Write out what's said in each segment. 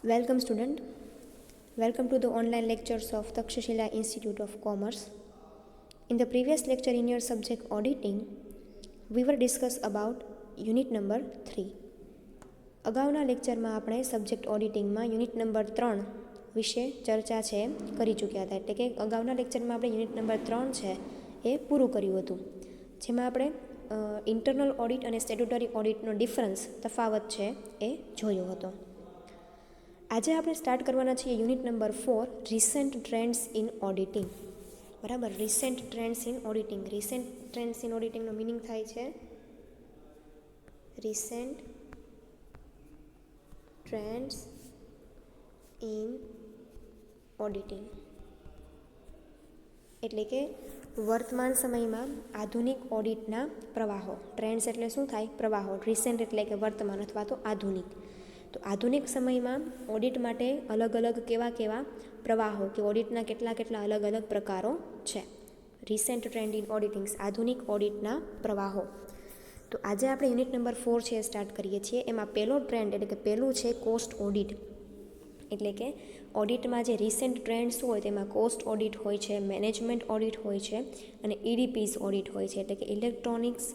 Welcome, student. Welcome to the online lectures of Takshashila Institute of Commerce. In the previous lecture in your subject auditing, we were discuss about unit number 3. અગાઉના લેક્ચરમાં આપણે subject ઓડિટિંગમાં unit number 3 વિશે ચર્ચા છે કરી ચૂક્યા હતા. એટલે કે અગાઉના લેક્ચરમાં આપણે યુનિટ નંબર 3 છે એ પૂરું કર્યું હતું, જેમાં આપણે ઇન્ટરનલ ઓડિટ અને સ્ટેટ્યુટરી ઓડિટનો ડિફરન્સ તફાવત છે એ જોયો હતો. આજે આપણે સ્ટાર્ટ કરવાના છીએ unit number 4, recent trends in auditing. બરાબર, recent trends in auditing. Recent trends in ઓડિટિંગનો મિનિંગ થાય છે રિસેન્ટ ટ્રેન્ડ્સ ઇન ઓડિટિંગ, એટલે કે વર્તમાન સમયમાં આધુનિક ઓડિટના પ્રવાહો. ટ્રેન્ડ્સ એટલે શું થાય? પ્રવાહો. રિસેન્ટ એટલે કે વર્તમાન અથવા તો આધુનિક. તો આધુનિક સમયમાં ઓડિટ માટે અલગ અલગ કેવા પ્રવાહો કે ઓડિટના કેટલા અલગ અલગ પ્રકારો છે. રિસેન્ટ ટ્રેન્ડ ઇન ઓડિટિંગ્સ, આધુનિક ઓડિટના પ્રવાહો. તો આજે આપણે યુનિટ નંબર 4 છે સ્ટાર્ટ કરીએ છીએ. એમાં પહેલો ટ્રેન્ડ એટલે કે પહેલું છે કોસ્ટ ઓડિટ. એટલે કે ઓડિટમાં જે રિસેન્ટ ટ્રેન્ડ્સ હોય તેમાં કોસ્ટ ઓડિટ હોય છે, મેનેજમેન્ટ ઓડિટ હોય છે અને ઇડીપીઝ ઓડિટ હોય છે. એટલે કે ઇલેક્ટ્રોનિક્સ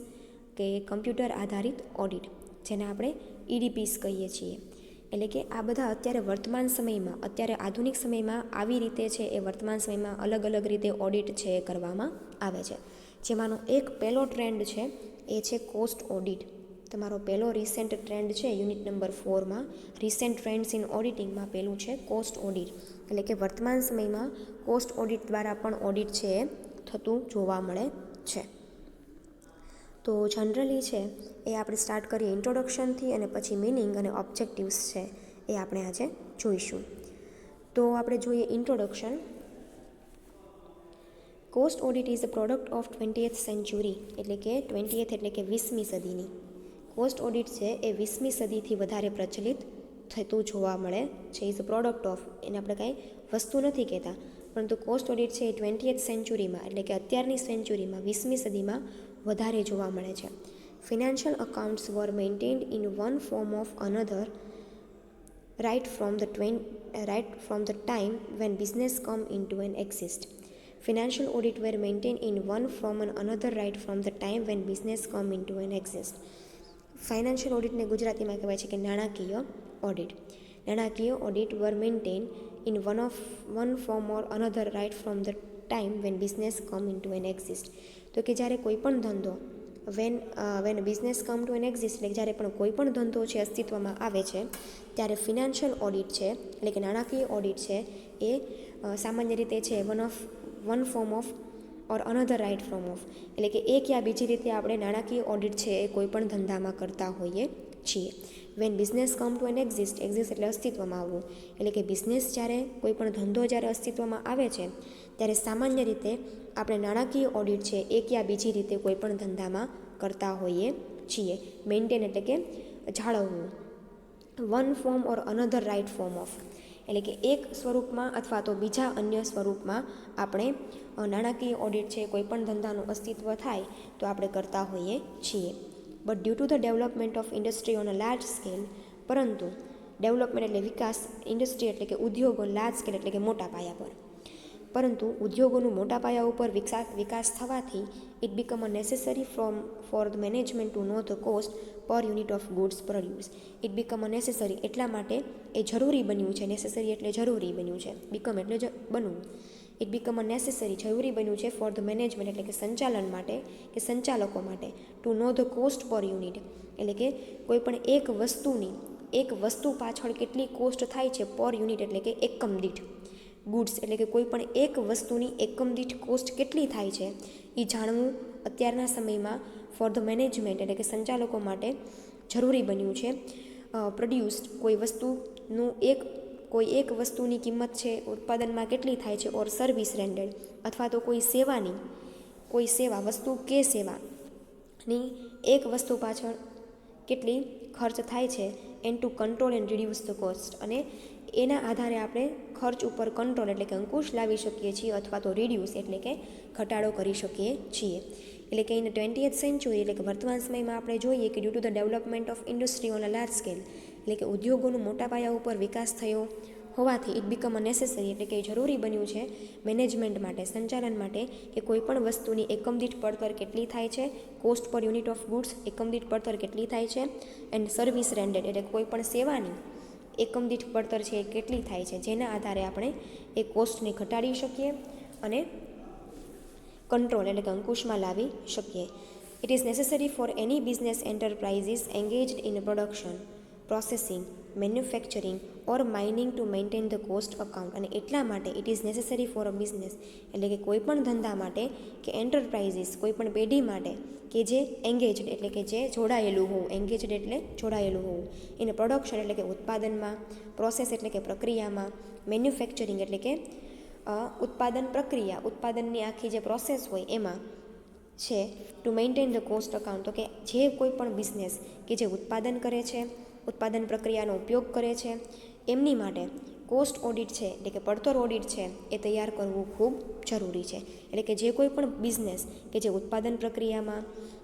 કે કમ્પ્યુટર આધારિત ઓડિટ, જેને આપણે ઇડીપીઝ કહીએ છીએ. એટલે કે આ બધા અત્યારે વર્તમાન સમયમાં, અત્યારે આધુનિક સમયમાં આવી રીતે છે એ વર્તમાન સમયમાં અલગ અલગ રીતે ઓડિટ છે એ કરવામાં આવે છે. જેમાંનો એક પહેલો ટ્રેન્ડ છે એ છે કોસ્ટ ઓડિટ. તમારો પહેલો રિસેન્ટ ટ્રેન્ડ છે યુનિટ નંબર 4માં રિસેન્ટ ટ્રેન્ડ્સ ઇન ઓડિટિંગમાં પહેલું છે કોસ્ટ ઓડિટ. એટલે કે વર્તમાન સમયમાં કોસ્ટ ઓડિટ દ્વારા પણ ઓડિટ છે એ થતું જોવા મળે છે. તો જનરલી છે એ આપણે સ્ટાર્ટ કરીએ ઇન્ટ્રોડક્શનથી અને પછી મિનિંગ અને ઓબ્જેક્ટિવ્સ છે એ આપણે આજે જોઈશું. તો આપણે જોઈએ introduction. Cost audit is a product of 20th century. એટલે કે 20th એટલે કે 20મી સદીની. કોસ્ટ ઓડિટ છે એ 20મી સદીથી વધારે પ્રચલિત થતું જોવા મળે છે. ઇઝ અ પ્રોડક્ટ ઓફ, એને આપણે કાંઈ વસ્તુ નથી કહેતા, પરંતુ કોસ્ટ ઓડિટ છે એ 20th સેન્ચુરીમાં એટલે કે અત્યારની સેન્ચુરીમાં 20મી સદીમાં વધારે જોવા મળે છે. Financial accounts were maintained in one form of another right from the time when business come into an exist. Financial audit were maintained in one form and another right from the time when business come into an exist. Financial ઓડિટને ગુજરાતીમાં કહેવાય છે કે નાણાકીય audit. નાણાકીય audit were maintain in one form or another right from the time when business come in to an exist. તો કે જ્યારે કોઈ પણ ધંધો when business come to an exist, એટલે જ્યારે પણ કોઈ પણ ધંધો છે અસ્તિત્વમાં આવે છે ત્યારે ફિનાન્શિયલ ઓડિટ છે એટલે કે નાણાકીય ઓડિટ છે એ સામાન્ય રીતે છે one form of or another right from of, એટલે કે એક યા બીજી રીતે આપણે નાણાકીય ઓડિટ છે એ કોઈ પણ ધંધામાં કરતા હોઈએ છીએ. When business come to an exist એટલે અસ્તિત્વમાં આવવું. એટલે કે બિઝનેસ જ્યારે કોઈ પણ ધંધો જ્યારે અસ્તિત્વમાં આવે છે ત્યારે સામાન્ય રીતે આપણે નાણાકીય ઓડિટ છે એક યા બીજી રીતે કોઈ પણ ધંધામાં કરતા હોઈએ છીએ. મેન્ટેન એટલે કે જાળવવું. One form or another right form of, એટલે કે એક સ્વરૂપમાં અથવા તો બીજા અન્ય સ્વરૂપમાં આપણે નાણાકીય ઓડિટ છે કોઈ પણ ધંધાનું અસ્તિત્વ થાય તો આપણે કરતા હોઈએ છીએ. But due to the development of industry on a large scale, પરંતુ ડેવલપમેન્ટ એટલે વિકાસ, ઇન્ડસ્ટ્રી એટલે કે ઉદ્યોગો, લાર્જ સ્કેલ એટલે કે મોટા પાયા પર, પરંતુ ઉદ્યોગોનું મોટા પાયા ઉપર વિકાસ થવાથી it become a necessary for the management to know the cost per unit of goods produce. It become a necessary એટલા માટે એ જરૂરી બન્યું છે. નેસેસરી એટલે જરૂરી બન્યું છે, બીકમ એટલે બનવું. ઇટ બીકમ અ નેસેસરી જરૂરી બન્યું છે ફોર ધ મેનેજમેન્ટ એટલે કે સંચાલન માટે કે સંચાલકો માટે two know the cost per unit, એટલે કે કોઈ પણ એક વસ્તુ પાછળ કેટલી કોસ્ટ થાય છે પર યુનિટ એટલે કે એકમ દીઠ. ગુડ્સ એટલે કે કોઈ પણ એક વસ્તુની એકમ દીઠ કોસ્ટ કેટલી થાય છે એ જાણવું અત્યારના સમયમાં ફોર ધ મેનેજમેન્ટ એટલે કે સંચાલકો માટે જરૂરી બન્યું છે. પ્રોડ્યુસ્ડ કોઈ એક વસ્તુની કિંમત છે ઉત્પાદનમાં કેટલી થાય છે, ઓર સર્વિસ રેન્ડર્ડ અથવા તો કોઈ સેવા વસ્તુ કે સેવાની એક વસ્તુ પાછળ કેટલી ખર્ચ થાય છે and two control and reduce the cost, અને એના આધારે આપણે ખર્ચ ઉપર કંટ્રોલ એટલે કે અંકુશ લાવી શકીએ છીએ અથવા તો રિડ્યુસ એટલે કે ઘટાડો કરી શકીએ છીએ. એટલે કે ઇન 20th સેન્ચુરી એટલે કે વર્તમાન સમયમાં આપણે જોઈએ કે due to the development of industry on a large scale, એટલે કે ઉદ્યોગોનો મોટા પાયા ઉપર વિકાસ થયો હોવાથી ઇટ બીકમ અ નેસેસરી, એટલે કે જરૂરી બન્યું છે મેનેજમેન્ટ માટે, સંચાલન માટે, કે કોઈ પણ વસ્તુની એકમ દીઠ પડતર કેટલી થાય છે, cost per unit of goods એકમ દીઠ પડતર કેટલી થાય છે, એન્ડ સર્વિસ રેન્ડેડ એટલે કોઈ પણ સેવાની એકમ દીઠ પડતર છે એ કેટલી થાય છે, જેના આધારે આપણે એ કોસ્ટને ઘટાડી શકીએ અને કંટ્રોલ એટલે કે અંકુશમાં લાવી શકીએ. It is necessary for any business enterprises engaged in production, processing, manufacturing or mining to maintain the cost account. અને એટલા માટે it is necessary for a business એટલે કે કોઈ પણ ધંધા માટે કે એન્ટરપ્રાઇઝીસ કોઈ પણ પેઢી માટે કે જે એન્ગેજડ એટલે કે જે જોડાયેલું હોવું, એન્ગેજડ એટલે જોડાયેલું હોવું, એને પ્રોડક્શન એટલે કે ઉત્પાદનમાં, પ્રોસેસ એટલે કે પ્રક્રિયામાં, મેન્યુફેક્ચરિંગ એટલે કે ઉત્પાદન પ્રક્રિયા, ઉત્પાદનની આખી જે પ્રોસેસ હોય એમાં છે, two maintain the cost account, તો કે જે કોઈ પણ બિઝનેસ કે જે ઉત્પાદન કરે છે, ઉત્પાદન પ્રક્રિયાનો ઉપયોગ કરે છે, એમની માટે કોસ્ટ ઓડિટ છે એટલે કે પડતર ઓડિટ છે એ તૈયાર કરવું ખૂબ જરૂરી છે. એટલે કે જે કોઈ પણ બિઝનેસ કે જે ઉત્પાદન પ્રક્રિયામાં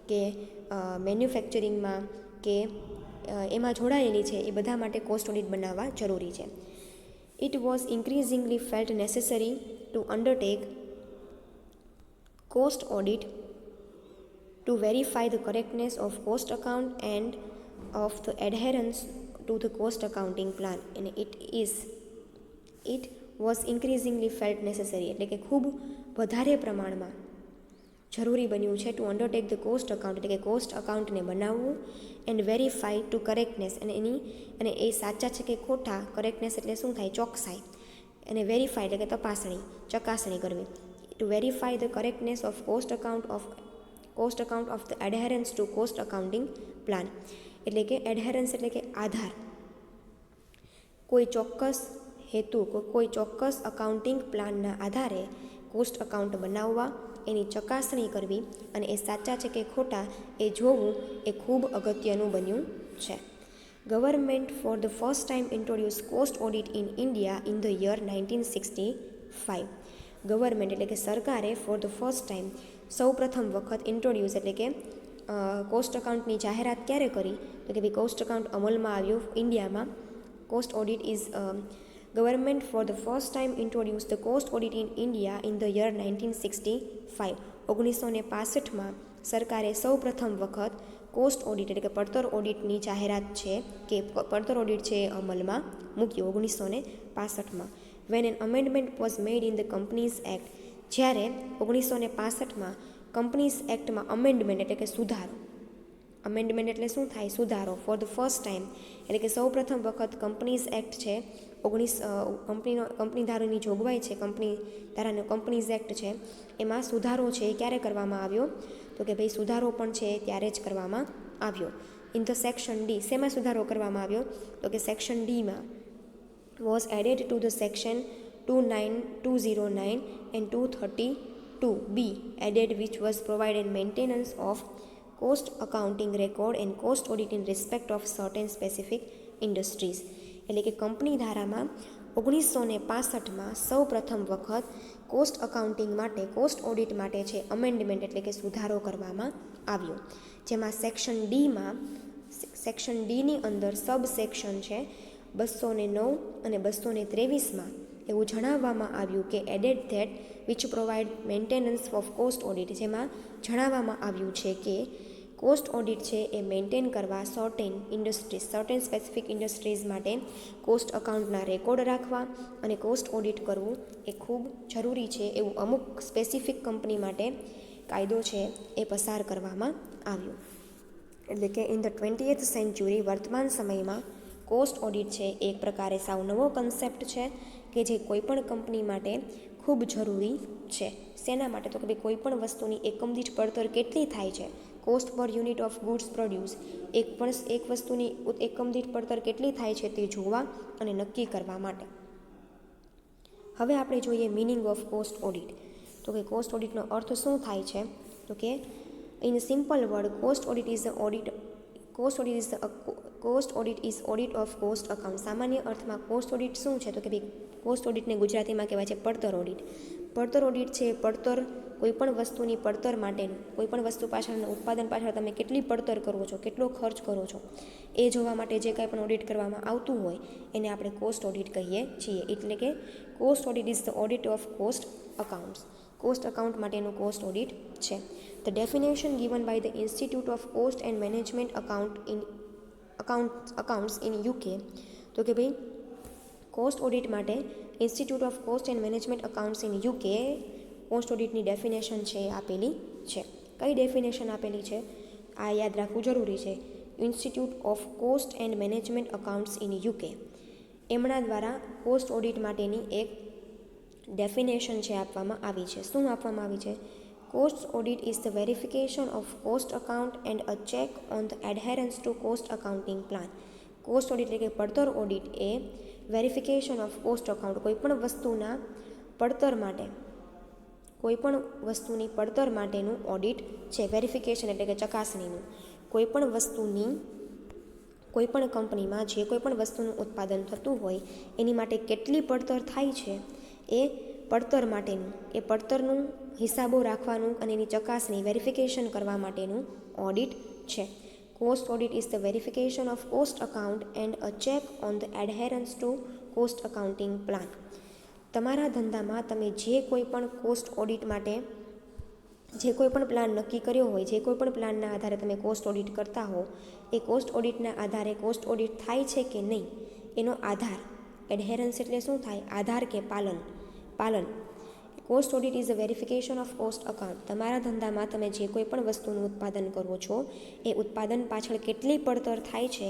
કે મેન્યુફેક્ચરિંગમાં કે એમાં જોડાયેલી છે એ બધા માટે કોસ્ટ ઓડિટ બનાવવા જરૂરી છે. It was increasingly felt necessary to undertake cost audit to verify the correctness of cost account and of the adherence to the cost accounting plan. And it was increasingly felt necessary એટલે કે ખૂબ વધારે પ્રમાણમાં જરૂરી બન્યું છે to undertake the cost account એટલે કે કોસ્ટ અકાઉન્ટને બનાવવું, એન્ડ વેરીફાઈ ટુ કરેક્ટનેસ અને એ સાચા છે કે ખોટા, કરેક્ટનેસ એટલે શું થાય, ચોકસાઈ, અને વેરીફાઈ એટલે કે તપાસણી, ચકાસણી કરવી, to verify the correctness of cost account of the adherence to cost accounting plan. એટલે કે એડહેરન્સ એટલે કે આધાર, કોઈ ચોક્કસ હેતુ, કોઈ ચોક્કસ અકાઉન્ટિંગ પ્લાનના આધારે કોસ્ટ અકાઉન્ટ બનાવવા, એની ચકાસણી કરવી અને એ સાચા છે કે ખોટા એ જોવું એ ખૂબ અગત્યનું બન્યું છે. Government for the first time introduce cost audit in India in the year 1965. Government એટલે કે સરકારે ફોર ધ ફર્સ્ટ ટાઈમ સૌ પ્રથમ વખત ઇન્ટ્રોડ્યુસ એટલે કે કોસ્ટ અકાઉન્ટની જાહેરાત ક્યારે કરી, તો કે ભાઈ કોસ્ટ અકાઉન્ટ અમલમાં આવ્યું ઇન્ડિયામાં. Cost audit is government for the first time introduce the cost audit in India in the year 1965. 1965માં સરકારે સૌ પ્રથમ વખત કોસ્ટ ઓડિટ એટલે કે પડતર ઓડિટની જાહેરાત છે કે પડતર ઓડિટ છે એ અમલમાં મૂક્યું 1965માં. When an amendment was made in the Companies Act, જ્યારે 1965માં કંપનીઝ એક્ટમાં અમેન્ડમેન્ટ એટલે કે સુધારો, અમેન્ડમેન્ટ એટલે શું થાય, સુધારો, ફોર ધ ફર્સ્ટ ટાઈમ એટલે કે સૌ પ્રથમ વખત કંપનીઝ એક્ટ છે કંપની ધારાની જોગવાઈ છે, કંપની ધારાનો કંપનીઝ એક્ટ છે એમાં સુધારો છે એ ક્યારે કરવામાં આવ્યો, તો કે ભાઈ સુધારો પણ છે ત્યારે જ કરવામાં આવ્યો. ઇન ધ સેક્શન ડી, શેમાં સુધારો કરવામાં આવ્યો, તો કે section ડીમાં was added to the section 209 and 232B added, which was provided maintenance of cost accounting record and cost audit in respect of certain specific industries. એટલે કે કંપની ધારામાં 1965માં સૌ પ્રથમ વખત કોસ્ટ અકાઉન્ટિંગ માટે, કોસ્ટ ઓડિટ માટે છે amendment એટલે કે સુધારો કરવામાં આવ્યો, જેમાં સેક્શન ડીની અંદર સબ સેક્શન છે 209 અને 223માં એવું જણાવવામાં આવ્યું કે added that which provide maintenance of cost audit, જેમાં જણાવવામાં આવ્યું છે કે કોસ્ટ ઓડિટ છે એ મેન્ટેન કરવા સર્ટેન સ્પેસિફિક ઇન્ડસ્ટ્રીઝ માટે કોસ્ટ અકાઉન્ટના રેકોર્ડ રાખવા અને કોસ્ટ ઓડિટ કરવું એ ખૂબ જરૂરી છે એવું અમુક સ્પેસિફિક કંપની માટે કાયદો છે એ પસાર કરવામાં આવ્યો. એટલે કે ઇન ધ 20th સેન્ચુરી, વર્તમાન સમયમાં કોસ્ટ ઓડિટ છે એક પ્રકારે સાવ નવો કન્સેપ્ટ છે કે જે કોઈપણ કંપની માટે ખૂબ જરૂરી છે. શેના માટે, તો કે ભાઈ કોઈ પણ વસ્તુની એકમ દીઠ પડતર કેટલી થાય છે, cost per unit of goods produce, એક વસ્તુની એકમ દીઠ પડતર કેટલી થાય છે તે જોવા અને નક્કી કરવા માટે. હવે આપણે જોઈએ મિનિંગ ઓફ કોસ્ટ ઓડિટ. તો કે કોસ્ટ ઓડિટનો અર્થ શું થાય છે, તો કે in simple word cost audit is cost audit is audit of cost account. સામાન્ય અર્થમાં કોસ્ટ ઓડિટ શું છે તો કે ભાઈ કોસ્ટ ઓડિટને ગુજરાતીમાં કહેવાય છે પડતર ઓડિટ. પડતર ઓડિટ છે પડતર કોઈપણ વસ્તુની પડતર માટેનું, કોઈપણ વસ્તુ પાછળના ઉત્પાદન પાછળ તમે કેટલી પડતર કરો છો, કેટલો ખર્ચ કરો છો, એ જોવા માટે જે કાંઈ પણ ઓડિટ કરવામાં આવતું હોય એને આપણે કોસ્ટ ઓડિટ કહીએ છીએ. એટલે કે cost audit is the audit of cost accounts. Cost account માટેનું કોસ્ટ ઓડિટ છે. The definition given by the Institute of Cost and Management Accounts in UK. તો કે ભાઈ કોસ્ટ ઓડિટ માટે Institute of Cost and Management Accounts in UK cost ઓડિટની definition છે એ આપેલી છે. કઈ ડેફિનેશન આપેલી છે આ યાદ રાખવું જરૂરી છે. Institute of Cost and Management Accounts in UK એમના દ્વારા કોસ્ટ ઓડિટ માટેની એક ડેફિનેશન છે આપવામાં આવી છે. શું આપવામાં આવી છે? Cost audit is the verification of cost account and a check on the adherence to cost accounting plan. Cost audit એટલે કે પડતર ઓડિટ એ વેરિફિકેશન ઓફ કોસ્ટ અકાઉન્ટ, કોઈપણ વસ્તુના પડતર માટે, કોઈપણ વસ્તુની પડતર માટેનું ઓડિટ છે. વેરિફિકેશન એટલે કે ચકાસણીનું. કોઈપણ વસ્તુની, કોઈપણ કંપનીમાં જે કોઈપણ વસ્તુનું ઉત્પાદન થતું હોય એની માટે કેટલી પડતર થાય છે એ પડતર માટેનું, એ પડતરનું હિસાબો રાખવાનું અને એની ચકાસણી વેરિફિકેશન કરવા માટેનું ઓડિટ છે. Cost audit is the verification of cost account and a check on the adherence to cost accounting plan. તમારા ધંધામાં તમે જે કોઈ પણ કોસ્ટ ઓડિટ માટે જે કોઈ પણ પ્લાન નક્કી કર્યો હોય, જે કોઈ પણ પ્લાનના આધારે તમે કોસ્ટ ઓડિટ કરતા હો, એ કોસ્ટ ઓડિટના આધારે કોસ્ટ ઓડિટ થાય છે કે નહીં એનો આધાર, એડહેરન્સ એટલે શું થાય? આધાર કે પાલન. Cost audit is a verification of cost account. તમારા ધંધામાં તમે જે કોઈ પણ વસ્તુનું ઉત્પાદન કરો છો એ ઉત્પાદન પાછળ કેટલી પડતર થાય છે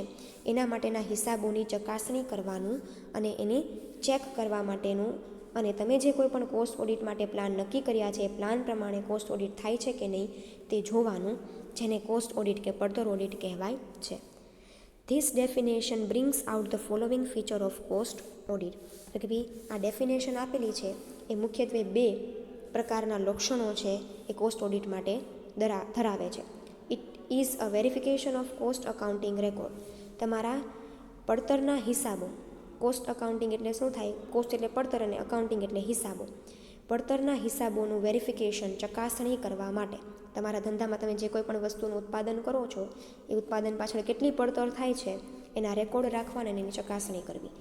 એના માટેના હિસાબોની ચકાસણી કરવાનું અને એને ચેક કરવા માટેનું, અને તમે જે કોઈ પણ કોસ્ટ ઓડિટ માટે પ્લાન નક્કી કર્યા છે એ પ્લાન પ્રમાણે કોસ્ટ ઓડિટ થાય છે કે નહીં તે જોવાનું, જેને કોસ્ટ ઓડિટ કે પડતર ઓડિટ કહેવાય છે. This definition brings out the following feature of cost audit. તો કે ભાઈ આ ડેફિનેશન આપેલી છે એ મુખ્યત્વે 2 પ્રકારના લક્ષણો છે એ કોસ્ટ ઓડિટ માટે ધરાવે છે. It is a verification of cost accounting record. તમારા પડતરના હિસાબો, કોસ્ટ અકાઉન્ટિંગ એટલે શું થાય? કોસ્ટ એટલે પડતર અને અકાઉન્ટિંગ એટલે હિસાબો. પડતરના હિસાબોનું વેરિફિકેશન, ચકાસણી કરવા માટે તમારા ધંધામાં તમે જે કોઈ પણ વસ્તુનું ઉત્પાદન કરો છો એ ઉત્પાદન પાછળ કેટલી પડતર થાય છે એના રેકોર્ડ રાખવાના અને એની ચકાસણી કરવી.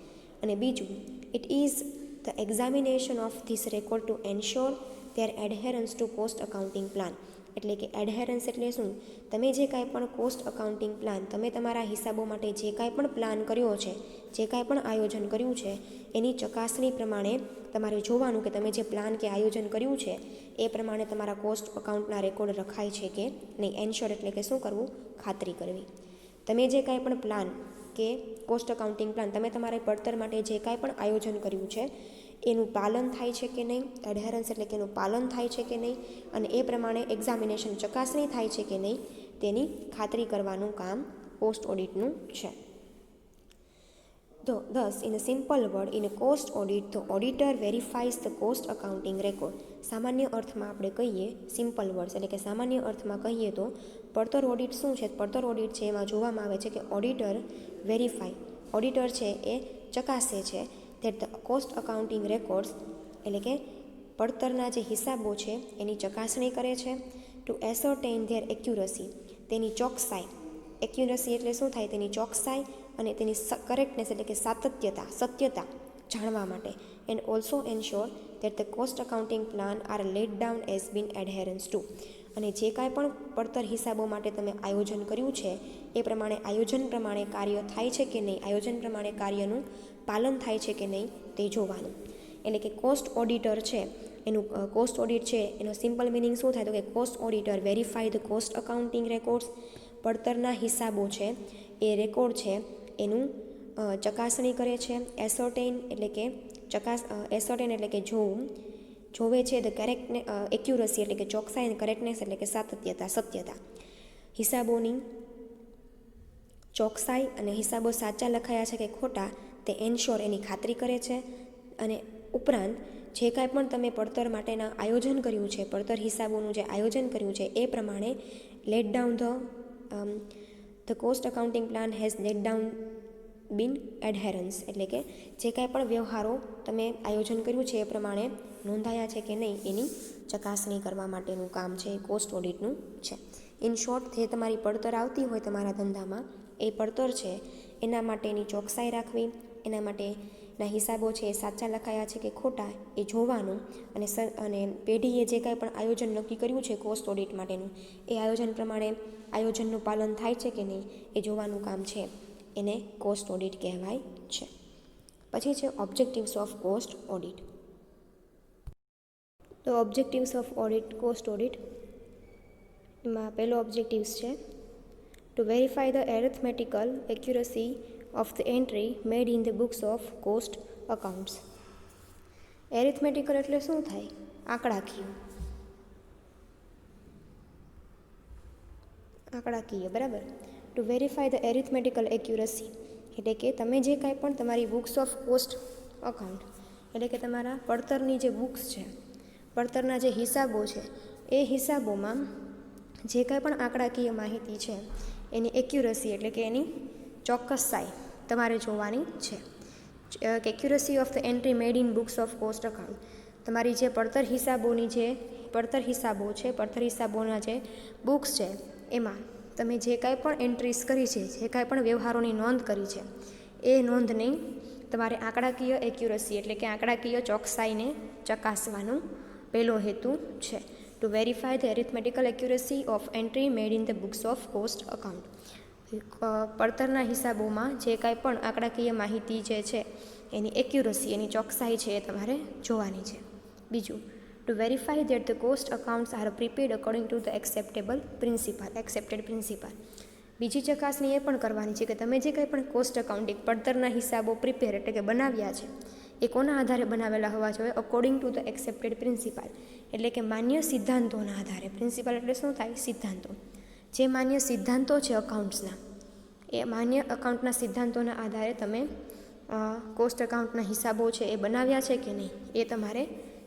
અને બીજું, it is the examination of this record to ensure their adherence to cost accounting plan. એટલે કે એડહેરન્સ એટલે શું? તમે જે કાંઈ પણ કોસ્ટ અકાઉન્ટિંગ પ્લાન, તમે તમારા હિસાબો માટે જે કાંઈ પણ પ્લાન કર્યો છે, જે કાંઈ પણ આયોજન કર્યું છે એની ચકાસણી પ્રમાણે તમારે જોવાનું કે તમે જે પ્લાન કે આયોજન કર્યું છે એ પ્રમાણે તમારા કોસ્ટ અકાઉન્ટના રેકોર્ડ રખાય છે કે નહીં. એન્શ્યોર એટલે કે શું કરવું? ખાતરી કરવી. તમે જે કાંઈ પણ પ્લાન કે કોસ્ટ અકાઉન્ટિંગ પ્લાન, તમે તમારા પડતર માટે જે કાંઈ પણ આયોજન કર્યું છે એનું પાલન થાય છે કે નહીં, એડહેરન્સ એટલે કે એનું પાલન થાય છે કે નહીં, અને એ પ્રમાણે એક્ઝામિનેશન, ચકાસણી થાય છે કે નહીં તેની ખાતરી કરવાનું કામ કોસ્ટ ઓડિટનું છે. Thus, in a simple word, in a cost audit, the auditor verifies the cost accounting record. સામાન્ય અર્થમાં આપણે કહીએ, સિમ્પલ વર્ડ્સ એટલે કે સામાન્ય અર્થમાં કહીએ તો પડતર ઓડિટ શું છે? પડતર ઓડિટ છે એમાં જોવામાં આવે છે કે ઓડિટર છે એ ચકાસે છે that the cost accounting records એટલે કે પડતરના જે હિસાબો છે એની ચકાસણી કરે છે. ટુ ascertain their accuracy, તેની ચોકસાઈ. એક્યુરસી એટલે શું થાય? તેની ચોકસાઈ અને તેની કરેક્ટનેસ એટલે કે સત્યતા જાણવા માટે. And also ensure that the cost accounting plan are laid down as been adherence to. અને જે કાંઈ પણ પડતર હિસાબો માટે તમે આયોજન કર્યું છે એ પ્રમાણે આયોજન પ્રમાણે કાર્ય થાય છે કે નહીં, આયોજન પ્રમાણે કાર્યનું પાલન થાય છે કે નહીં તે જોવાનું. એટલે કે કોસ્ટ ઓડિટર છે એનું કોસ્ટ ઓડિટ છે એનો સિમ્પલ મિનિંગ શું થાય? તો કે cost auditor verify the cost accounting records. પડતરના હિસાબો છે એ રેકોર્ડ છે એનું ચકાસણી કરે છે. એસર્ટેન એટલે કે જોવે છે. ધ એક્યુરસી એટલે કે ચોકસાઈ, અને કરેક્ટનેસ એટલે કે સત્યતા. હિસાબોની ચોકસાઈ અને હિસાબો સાચા લખાયા છે કે ખોટા તે એન્શ્યોર, એની ખાતરી કરે છે. અને ઉપરાંત જે કાંઈ પણ તમે પડતર માટેના આયોજન કર્યું છે, પડતર હિસાબોનું જે આયોજન કર્યું છે એ પ્રમાણે laid down the cost accounting plan has laid down been adherence, એટલે કે જે કાંઈ પણ વ્યવહારો તમે આયોજન કર્યું છે એ પ્રમાણે નોંધાયા છે કે નહીં એની ચકાસણી કરવા માટેનું કામ છે એ કોસ્ટ ઓડિટનું છે. ઇન શોર્ટ, જે તમારી પડતર આવતી હોય તમારા ધંધામાં, એ પડતર છે એના માટેની ચોકસાઈ રાખવી, એના માટેના હિસાબો છે એ સાચા લખાયા છે કે ખોટા એ જોવાનું, અને પેઢીએ જે કાંઈ પણ આયોજન નક્કી કર્યું છે કોસ્ટ ઓડિટ માટેનું, એ આયોજન પ્રમાણે આયોજનનું પાલન થાય છે કે નહીં એ જોવાનું કામ છે, એને કોસ્ટ ઓડિટ કહેવાય છે. પછી છે ઓબ્જેક્ટિવ્સ ઓફ કોસ્ટ ઓડિટ. તો objectives of audit, cost audit માં પહેલો ઓબ્જેક્ટિવ્સ છે to verify the arithmetical accuracy of the entry made in the books of cost accounts. Arithmetical એટલે શું થાય? આંકડાકીય, બરાબર. To verify the arithmetical accuracy એટલે કે તમે જે કાંઈ પણ તમારી બુક્સ ઓફ કોસ્ટ અકાઉન્ટ, એટલે કે તમારા પડતરની જે બુક્સ છે, પડતરના જે હિસાબો છે, એ હિસાબોમાં જે કાંઈ પણ આંકડાકીય માહિતી છે એની એક્યુરસી એટલે કે એની ચોક્કસાઈ તમારે જોવાની છે. Accuracy of the entry made in books of cost account, તમારી જે પડતર હિસાબોના જે બુક્સ છે એમાં તમે જે કાંઈ પણ એન્ટ્રીઝ કરી છે, જે કાંઈ પણ વ્યવહારોની નોંધ કરી છે, એ નોંધની તમારે આંકડાકીય એક્યુરસી એટલે કે આંકડાકીય ચોકસાઈને ચકાસવાનો પહેલો હેતુ છે. To verify the arithmetical accuracy of entry made in the books of cost account. પડતરના હિસાબોમાં જે કાંઈ પણ આંકડાકીય માહિતી જે છે એની એક્યુરસી, એની ચોકસાઈ છે એ તમારે જોવાની છે. બીજું, to verify that the cost accounts are prepared according to the accepted principle. બીજી ચકાસણી એ પણ કરવાની છે કે તમે જે કંઈ પણ કોસ્ટ અકાઉન્ટિંગ પડતરના હિસાબો પ્રિપેર એટલે કે બનાવ્યા છે એ કોના આધારે બનાવેલા હોવા જોઈએ? According to the accepted principal, એટલે કે માન્ય સિદ્ધાંતોના આધારે. પ્રિન્સિપલ એટલે શું થાય? સિદ્ધાંતો. જે માન્ય સિદ્ધાંતો છે અકાઉન્ટ્સના, એ માન્ય અકાઉન્ટના સિદ્ધાંતોના આધારે તમે કોસ્ટ અકાઉન્ટના હિસાબો છે એ બનાવ્યા છે કે નહીં એ તમારે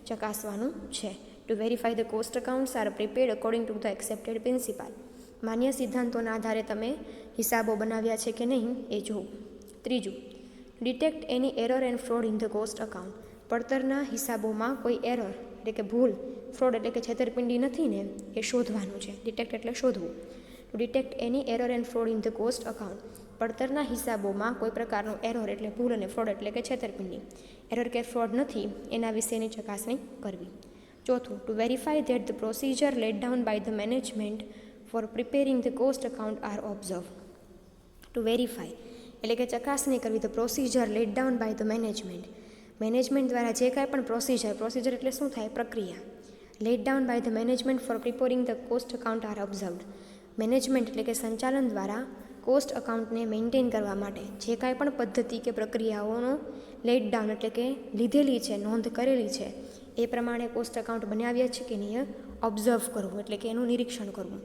ચકાસવાનું છે. To verify the cost accounts are prepared according to the accepted principle. માન્ય સિદ્ધાંતોના આધારે તમે હિસાબો બનાવ્યા છે કે નહીં એ જોવું. ત્રીજું, detect any error and fraud in the cost account. પડતરના હિસાબોમાં કોઈ એરર એટલે કે ભૂલ, ફ્રોડ એટલે કે છેતરપિંડી નથી ને એ શોધવાનું છે. ડિટેક્ટ એટલે શોધવું. To detect any error and fraud in the cost account. પડતરના હિસાબોમાં કોઈ પ્રકારનો એરર એટલે ભૂલ અને ફ્રોડ એટલે કે છેતરપિંડી, એરર કે ફ્રોડ નથી એના વિશેની ચકાસણી કરવી. ચોથું, to verify that the procedure laid down by the management for preparing the cost account are observe. To verify એટલે કે ચકાસણી કરવી the procedure laid down by the management દ્વારા જે કાંઈ પણ પ્રોસિજર એટલે શું થાય? પ્રક્રિયા. Laid down by the management for preparing the cost account are observed. Management એટલે કે સંચાલન દ્વારા કોસ્ટ અકાઉન્ટને મેન્ટેન કરવા માટે જે કાંઈ પણ પદ્ધતિ કે પ્રક્રિયાઓનો લેટ ડાઉન એટલે કે લીધેલી છે, નોંધ કરેલી છે, એ પ્રમાણે કોસ્ટ અકાઉન્ટ બનાવ્યા છે કે નહીં ઓબ્ઝર્વ કરવું એટલે કે એનું નિરીક્ષણ કરવું.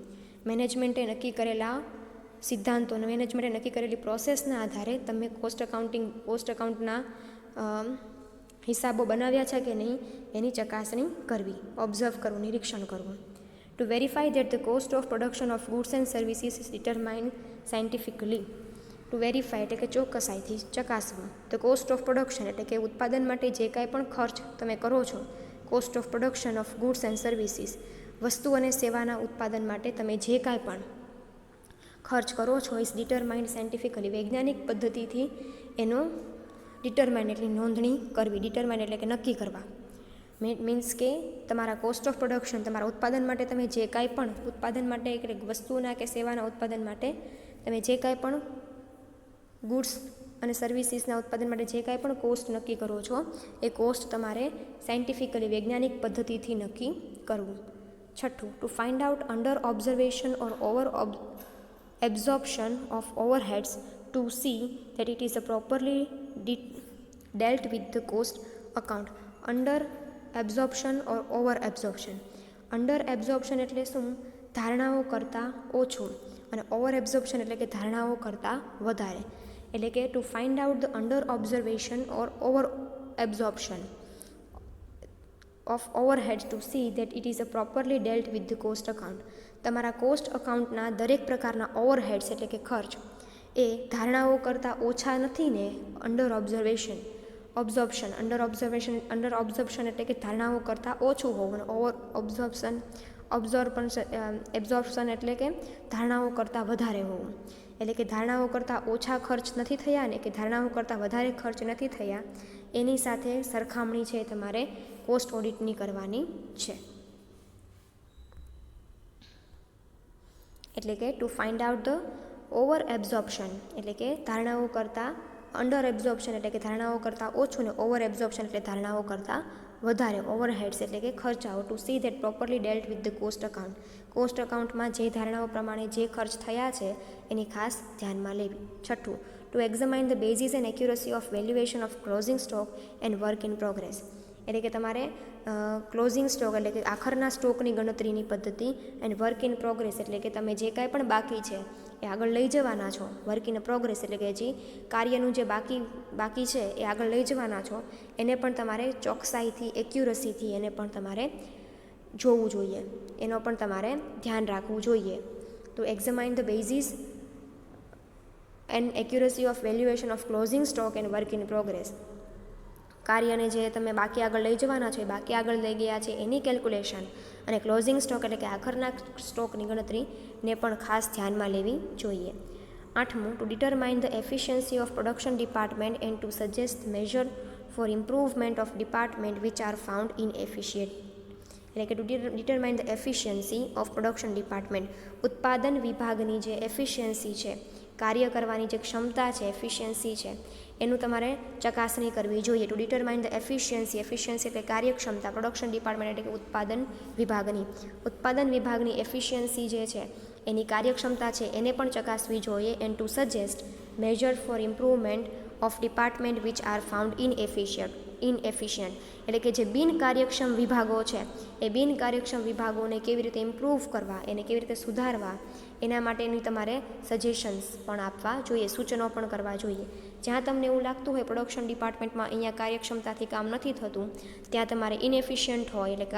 મેનેજમેન્ટે નક્કી કરેલા સિદ્ધાંતો, મેનેજમેન્ટે નક્કી કરેલી પ્રોસેસના આધારે તમે કોસ્ટ અકાઉન્ટના હિસાબો બનાવ્યા છે કે નહીં એની ચકાસણી કરવી, ઓબ્ઝર્વ કરવું, નિરીક્ષણ કરવું. To verify that the cost of production of goods and services is determined scientifically. To verify એટલે કે ચોક્કસાઈથી ચકાસવું. ધ કોસ્ટ ઓફ પ્રોડક્શન એટલે કે ઉત્પાદન માટે જે કાંઈ પણ ખર્ચ તમે કરો છો, cost of production of goods and services, વસ્તુ અને સેવાના ઉત્પાદન માટે તમે જે કાંઈ પણ ખર્ચ કરો છો ઇઝ ડિટરમાઇન્ડ સાયન્ટિફિકલી. વૈજ્ઞાનિક પદ્ધતિથી એનો ડિટરમાઇન એટલે નોંધણી કરવી. ડિટરમાઇન એટલે કે નક્કી કરવા. મીન્સ કે તમારા કોસ્ટ ઓફ પ્રોડક્શન, તમારા ઉત્પાદન માટે તમે જે કાંઈ પણ ઉત્પાદન માટે એટલે વસ્તુના કે સેવાના ઉત્પાદન માટે તમે જે કાંઈ પણ ગુડ્સ અને સર્વિસીસના ઉત્પાદન માટે જે કાંઈ પણ કોસ્ટ નક્કી કરો છો એ કોસ્ટ તમારે સાયન્ટિફિકલી વૈજ્ઞાનિક પદ્ધતિથી નક્કી કરવું. છઠ્ઠું, two find out under observation or over absorption of overheads to see that it is properly dealt with the cost account. Under absorption or over absorption. Under absorption એટલે શું? ધારણાઓ કરતાં ઓછું, અને ઓવર એબ્ઝોર્પ્શન એટલે કે ધારણાઓ કરતાં વધારે. એટલે કે to find out the under observation or over absorption of overhead to see that it is properly dealt with the cost account. તમારા કોસ્ટ અકાઉન્ટના દરેક પ્રકારના ઓવરહેડ્સ એટલે કે ખર્ચ એ ધારણાઓ કરતાં ઓછા નથી ને અંડર ઓબ્ઝર્વેશન એટલે કે ધારણાઓ કરતાં ઓછું હોવું, ઓવર એબ્ઝોર્પ્શન એટલે કે ધારણાઓ કરતાં વધારે હોવું. એટલે કે ધારણાઓ કરતાં ઓછા ખર્ચ નથી થયા ને કે ધારણાઓ કરતાં વધારે ખર્ચ નથી થયા, એની સાથે સરખામણી છે તમારે કોસ્ટ ઓડિટની કરવાની છે. એટલે કે to find out the over absorption એટલે કે ધારણાઓ કરતાં અંડર એબ્ઝોર્પ્શન એટલે કે ધારણાઓ કરતાં ઓછું ને ઓવર એબ્ઝોર્પ્શન એટલે ધારણાઓ કરતાં વધારે, ઓવરહેડ્સ એટલે કે ખર્ચાઓ. To see that properly dealt with the cost account. Cost અકાઉન્ટમાં જે ધારણાઓ પ્રમાણે જે ખર્ચ થયા છે એની ખાસ ધ્યાનમાં લેવી. છઠ્ઠું, to examine the basis and accuracy of valuation of closing stock and work in progress. એટલે કે તમારે ક્લોઝિંગ સ્ટોક એટલે કે આખરના સ્ટોકની ગણતરીની પદ્ધતિ એન્ડ વર્ક ઇન પ્રોગ્રેસ એટલે કે તમે જે કાંઈ પણ બાકી છે એ આગળ લઈ જવાના છો. વર્ક ઇન પ્રોગ્રેસ એટલે કે હજી કાર્યનું જે બાકી છે એ આગળ લઈ જવાના છો, એને પણ તમારે ચોકસાઈથી, એક્યુરસીથી એને પણ તમારે જોવું જોઈએ, એનો પણ તમારે ધ્યાન રાખવું જોઈએ. તો examine the basis and accuracy of valuation of closing stock and work in progress. કાર્યને જે તમે બાકી આગળ લઈ જવાના છો, બાકી આગળ લઈ ગયા છે એની કેલ્ક્યુલેશન અને ક્લોઝિંગ સ્ટોક એટલે કે આખરના સ્ટોકની ગણતરીને પણ ખાસ ધ્યાનમાં લેવી જોઈએ. આઠમું, to determine the efficiency of production department and to suggest measure for improvement of department which are found inefficient. એટલે કે to determine the efficiency of production department. ઉત્પાદન વિભાગની જે એફિશિયન્સી છે, કાર્ય કરવાની જે ક્ષમતા છે, એફિશિયન્સી છે, એનું તમારે ચકાસણી કરવી જોઈએ. ટુ ડિટરમાઇન ધ એફિશિયન્સી એટલે કાર્યક્ષમતા, પ્રોડક્શન ડિપાર્ટમેન્ટ એટલે કે ઉત્પાદન વિભાગની એફિશિયન્સી જે છે એની કાર્યક્ષમતા છે એને પણ ચકાસવી જોઈએ. And to suggest measure for improvement of department which are found inefficient એટલે કે જે બિનકાર્યક્ષમ વિભાગો છે એ બિનકાર્યક્ષમ વિભાગોને કેવી રીતે ઇમ્પ્રૂવ કરવા, એને કેવી રીતે સુધારવા, એના માટેની તમારે સજેશન્સ પણ આપવા જોઈએ, સૂચનો પણ કરવા જોઈએ. જ્યાં તમને એવું લાગતું હોય પ્રોડક્શન ડિપાર્ટમેન્ટમાં અહીંયા કાર્યક્ષમતાથી કામ નથી થતું, ત્યાં તમારે ઇનએફિશિયન્ટ હોય એટલે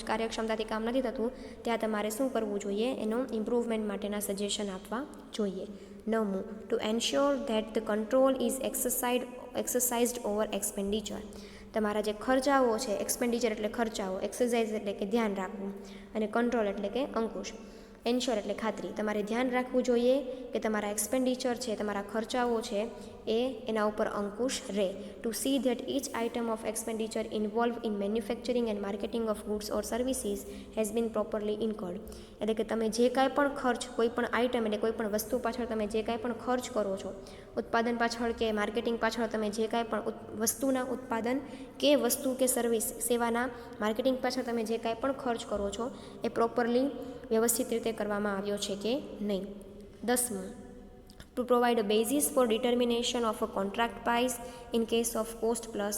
કાર્યક્ષમતાથી કામ નથી થતું, ત્યાં તમારે શું કરવું જોઈએ, એનો ઇમ્પ્રૂવમેન્ટ માટેના સજેશન આપવા જોઈએ. નવમું, to ensure that the control is exercised over expenditure. તમારા જે ખર્ચાઓ છે, એક્સપેન્ડિચર એટલે ખર્ચાઓ, એક્સરસાઇઝ એટલે કે ધ્યાન રાખવું અને કંટ્રોલ એટલે કે અંકુશ. એન્શ્યોર એટલે ખાતરી. તમારે ધ્યાન રાખવું જોઈએ કે તમારા એક્સપેન્ડિચર છે, તમારા ખર્ચાઓ છે એના ઉપર અંકુશ રહે. To see that each item of expenditure involve in manufacturing and marketing of goods or services has been properly incurred. એટલે કે તમે જે કાંઈ પણ ખર્ચ, કોઈ પણ આઇટમ એટલે કોઈ પણ વસ્તુ પાછળ તમે જે કાંઈ પણ ખર્ચ કરો છો, ઉત્પાદન પાછળ કે માર્કેટિંગ પાછળ તમે જે કાંઈ પણ વસ્તુના ઉત્પાદન કે વસ્તુ કે સર્વિસ સેવાના માર્કેટિંગ પાછળ તમે જે કાંઈ પણ ખર્ચ કરો છો એ પ્રોપરલી વ્યવસ્થિત રીતે કરવામાં આવ્યો છે કે નહીં. 10મું, to provide a basis for determination of a contract price in case of cost plus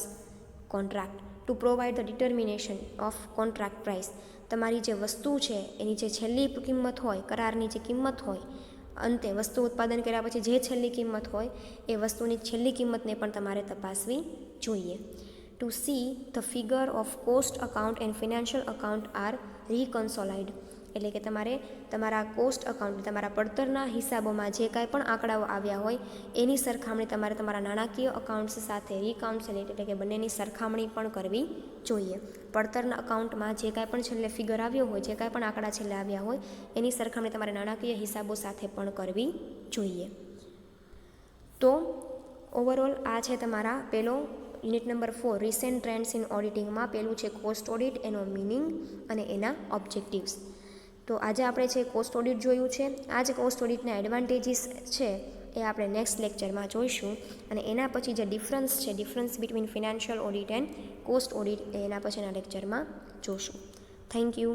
contract. To provide the determination of contract price. તમારી જે વસ્તુ છે એની જે છેલ્લી કિંમત હોય, કરારની જે કિંમત હોય, અંતે વસ્તુ ઉત્પાદન કર્યા પછી જે છેલ્લી કિંમત હોય એ વસ્તુની છેલ્લી કિંમતને પણ તમારે તપાસવી જોઈએ. To see the figure of cost account and financial account are reconciled. એટલે કે તમારે તમારા કોસ્ટ અકાઉન્ટ, તમારા પડતરના હિસાબોમાં જે કાંઈ પણ આંકડાઓ આવ્યા હોય એની સરખામણી તમારે તમારા નાણાકીય અકાઉન્ટ્સ સાથે રિકાઉન્સેલેટ એટલે કે બંનેની સરખામણી પણ કરવી જોઈએ. પડતરના અકાઉન્ટમાં જે કાંઈ પણ છેલ્લે ફિગર આવ્યો હોય, જે કાંઈ પણ આંકડા છેલ્લે આવ્યા હોય એની સરખામણી તમારે નાણાકીય હિસાબો સાથે પણ કરવી જોઈએ. તો ઓવરઓલ આ છે તમારા પેલો unit number 4 recent trends in ઓડિટિંગમાં. પેલું છે કોસ્ટ ઓડિટ, એનો મિનિંગ અને એના ઓબ્જેક્ટિવ્સ. તો આજે આપણે છે કોસ્ટ ઓડિટ જોયું છે. આ જ કોસ્ટ ઓડિટના એડવાન્ટેજીસ છે એ આપણે નેક્સ્ટ લેક્ચરમાં જોઈશું અને એના પછી જે difference between financial audit and cost audit એના પછીના લેક્ચરમાં જોશું. Thank you.